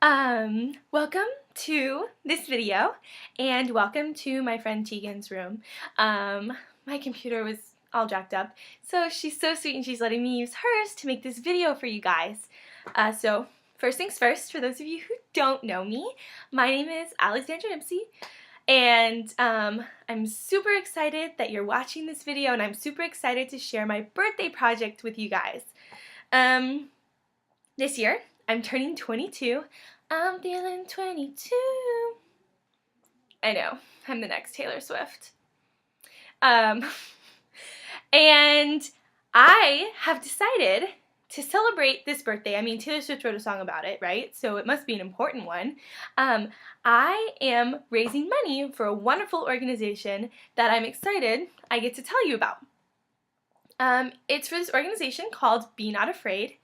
Welcome to this video, and welcome to my friend Tegan's room. My computer was all jacked up, so she's so sweet and she's letting me use hers to make this video for you guys. So first things first, for those of you who don't know me, my name is Alexandra Dempsey, and I'm super excited that you're watching this video, and I'm super excited to share my birthday project with you guys. This year, I'm turning 22. I'm feeling 22. I know, I'm the next Taylor Swift. And I have decided to celebrate this birthday. I mean, Taylor Swift wrote a song about it, right? So it must be an important one. I am raising money for a wonderful organization that I'm excited I get to tell you about. It's for this organization called Be Not Afraid.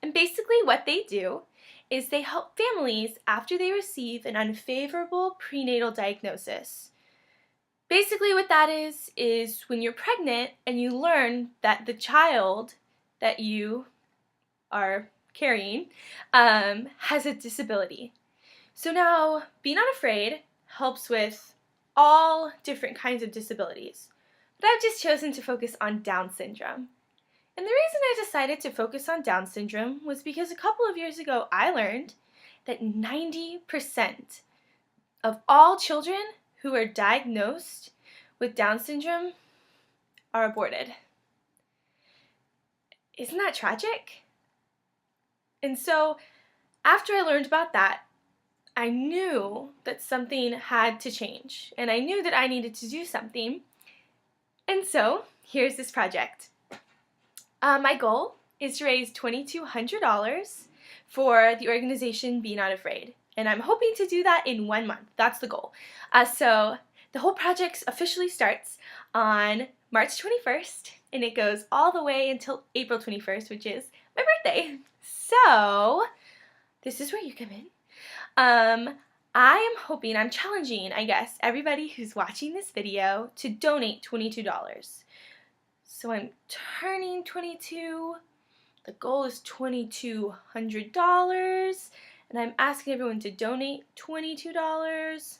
And basically what they do is they help families after they receive an unfavorable prenatal diagnosis. Basically what that is when you're pregnant and you learn that the child that you are carrying has a disability. So now Be Not Afraid helps with all different kinds of disabilities, but I've just chosen to focus on Down syndrome. And the reason I decided to focus on Down syndrome was because a couple of years ago I learned that 90% of all children who are diagnosed with Down syndrome are aborted. Isn't that tragic? And so after I learned about that, I knew that something had to change, and I knew that I needed to do something. And so here's this project. My goal is to raise $2,200 for the organization Be Not Afraid, and I'm hoping to do that in 1 month. That's the goal. So the whole project officially starts on March 21st, and it goes all the way until April 21st, which is my birthday. So this is where you come in. I am hoping, I'm challenging, I guess, everybody who's watching this video to donate $22. So I'm turning 22, the goal is $2,200, and I'm asking everyone to donate $22.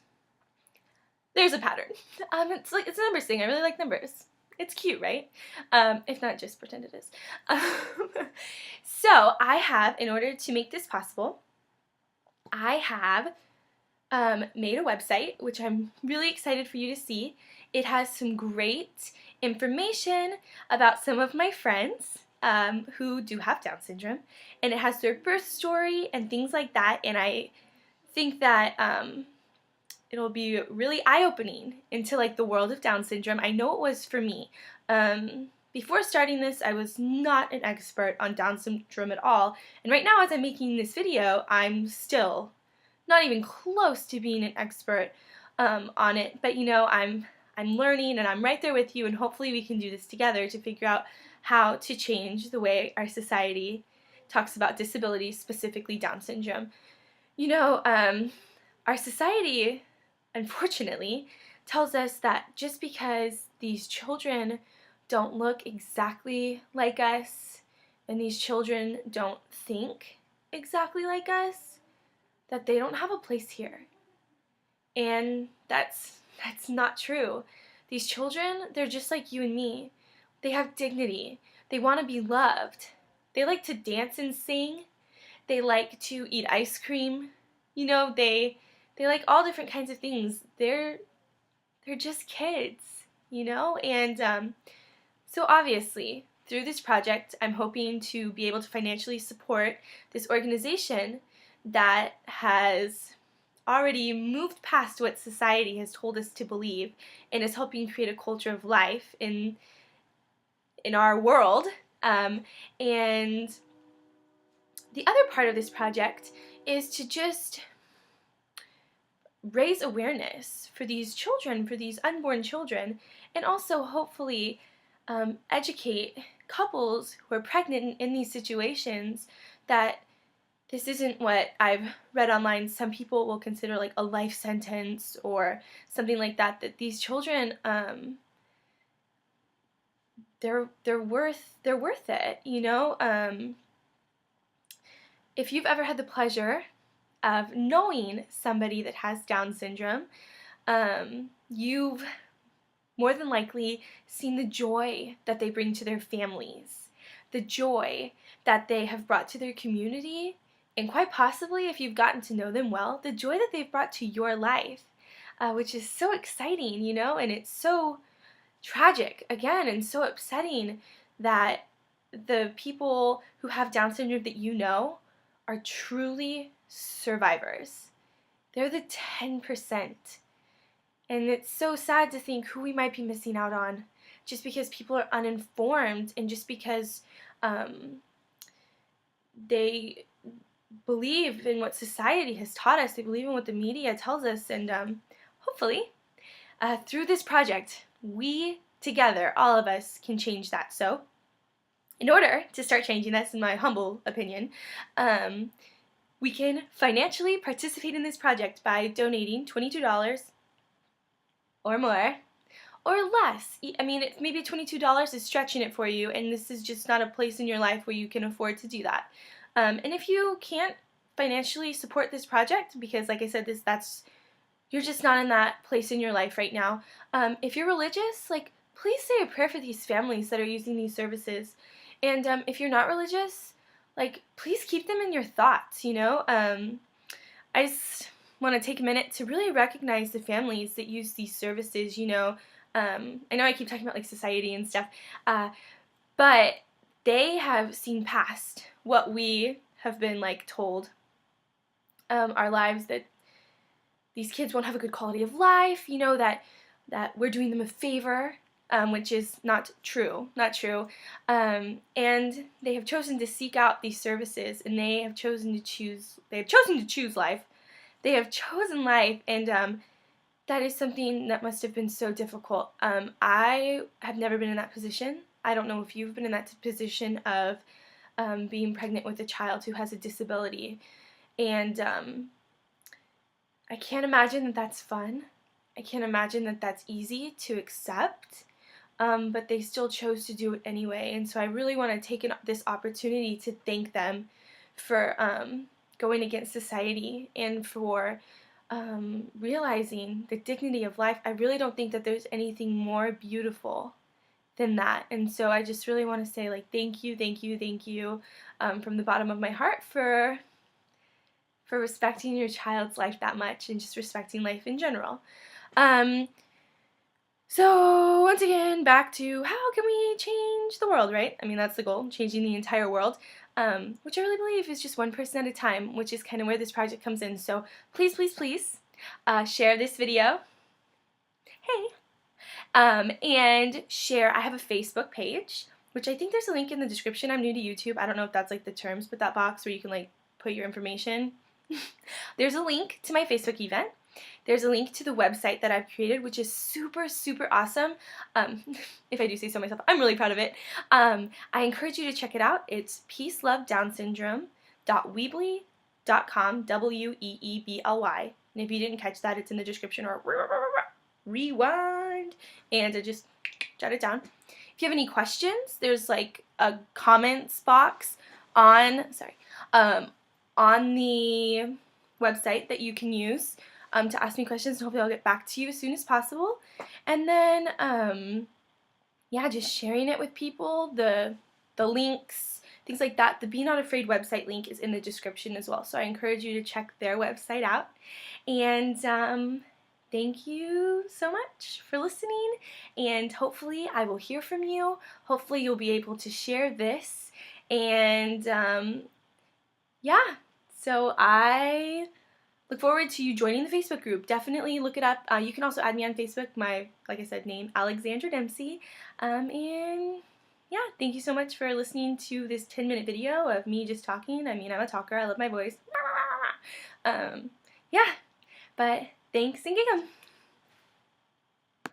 There's a pattern. It's a numbers thing. I really like numbers. It's cute, right? If not, just pretend it is. So I have, in order to make this possible, I have made a website, which I'm really excited for you to see. It has some great information about some of my friends who do have Down syndrome, and it has their birth story and things like that, and I think that it'll be really eye-opening into like the world of Down syndrome. I know it was for me. Before starting this, I was not an expert on Down syndrome at all, and right now as I'm making this video, I'm still not even close to being an expert on it, but you know, I'm learning and I'm right there with you, and hopefully we can do this together to figure out how to change the way our society talks about disability, specifically Down syndrome. You know, our society, unfortunately, tells us that just because these children don't look exactly like us and these children don't think exactly like us, that they don't have a place here. And that's not true. These children, they're just like you and me. They have dignity. They want to be loved. They like to dance and sing. They like to eat ice cream. You know, they like all different kinds of things. They're just kids, you know? And so obviously, through this project, I'm hoping to be able to financially support this organization that has already moved past what society has told us to believe and is helping create a culture of life in our world. And the other part of this project is to just raise awareness for these children, for these unborn children, and also hopefully educate couples who are pregnant in these situations that this isn't what I've read online. Some people will consider like a life sentence or something like that. That these children, they're worth it. You know, if you've ever had the pleasure of knowing somebody that has Down syndrome, you've more than likely seen the joy that they bring to their families, the joy that they have brought to their community, and quite possibly, if you've gotten to know them well, the joy that they've brought to your life, which is so exciting, you know, and it's so tragic, again, and so upsetting that the people who have Down syndrome that you know are truly survivors. They're the 10%. And it's so sad to think who we might be missing out on just because people are uninformed and just because they believe in what society has taught us, they believe in what the media tells us, and hopefully through this project, we together, all of us, can change that. So in order to start changing this, in my humble opinion, we can financially participate in this project by donating $22 or more, or less. I mean, maybe $22 is stretching it for you, and this is just not a place in your life where you can afford to do that. And if you can't financially support this project, because like I said, you're just not in that place in your life right now. If you're religious, like, please say a prayer for these families that are using these services. And if you're not religious, like, please keep them in your thoughts, you know? I just want to take a minute to really recognize the families that use these services, you know. I know I keep talking about, like, society and stuff, but they have seen past what we have been, like, told our lives, that these kids won't have a good quality of life, you know, that we're doing them a favor, which is not true, and they have chosen to seek out these services, and they have chosen to choose life. They have chosen life, and that is something that must have been so difficult. I have never been in that position. I don't know if you've been in that position of being pregnant with a child who has a disability, and I can't imagine that that's fun. I can't imagine that that's easy to accept, but they still chose to do it anyway, and so I really want to take this opportunity to thank them for going against society and for realizing the dignity of life. I really don't think that there's anything more beautiful than that, and so I just really want to say, like, thank you from the bottom of my heart for respecting your child's life that much, and just respecting life in general. So once again, back to how can we change the world, right? I mean, that's the goal, changing the entire world, which I really believe is just one person at a time, which is kind of where this project comes in. So please, share this video. Hey. And share. I have a Facebook page, which I think there's a link in the description. I'm new to YouTube. I don't know if that's, like, the terms, but that box where you can, like, put your information. There's a link to my Facebook event. There's a link to the website that I've created, which is super awesome. If I do say so myself, I'm really proud of it. I encourage you to check it out. It's peacelovedownsyndrome.weebly.com, WEEBLY. And if you didn't catch that, it's in the description, or rewind and just jot it down. If you have any questions, there's, like, a comments box on the website that you can use to ask me questions, and hopefully I'll get back to you as soon as possible. And then, yeah, just sharing it with people, the links, things like that. The Be Not Afraid website link is in the description as well, so I encourage you to check their website out. And thank you so much for listening, and hopefully I will hear from you. Hopefully you'll be able to share this, and yeah, so I look forward to you joining the Facebook group. Definitely look it up. You can also add me on Facebook. My, like I said, name, Alexandra Dempsey. And yeah, thank you so much for listening to this 10-minute video of me just talking. I mean, I'm a talker. I love my voice. Yeah, but thanks and gig 'em.